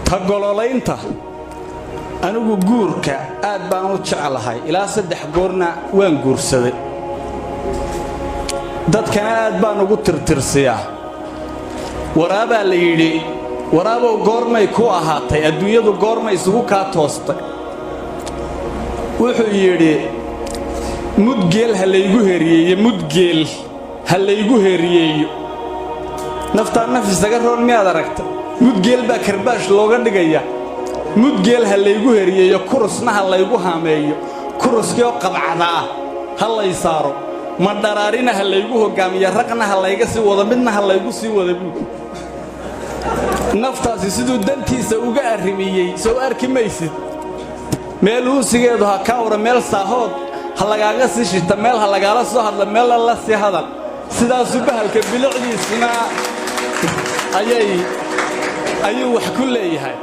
tagololaynta anigu guurka aad baan u jecelahay ilaa 3 goorna waan guursaday dadkana aad baan ugu tirtirsiyaa waraaba la yiri waraabo goormay ku ahaatay adduunyadu goormay isugu ka toostay wuxuu yiri mudgeel halaygu heriyeeyo nafta nafisaga roon miyaad aragta mudgeel baa karbaash looga dhigaya mudgeel halaygu heriyeeyo kurusna halaygu haameeyo kuruskii qabcada halay saaro ma dharaarina halaygu hogaamiyo raqna halayga si wada midna halaygu si wada buu naftaasi sidoo dantiisa uga arrimiyay soo arki maysid meel uu sigeedo ha ka wara meel saahood halagaaga si shita meel halagaala soo hadla meel la si hadal sidaas u bahalka bilicdiisna ayuu wax ku leeyahay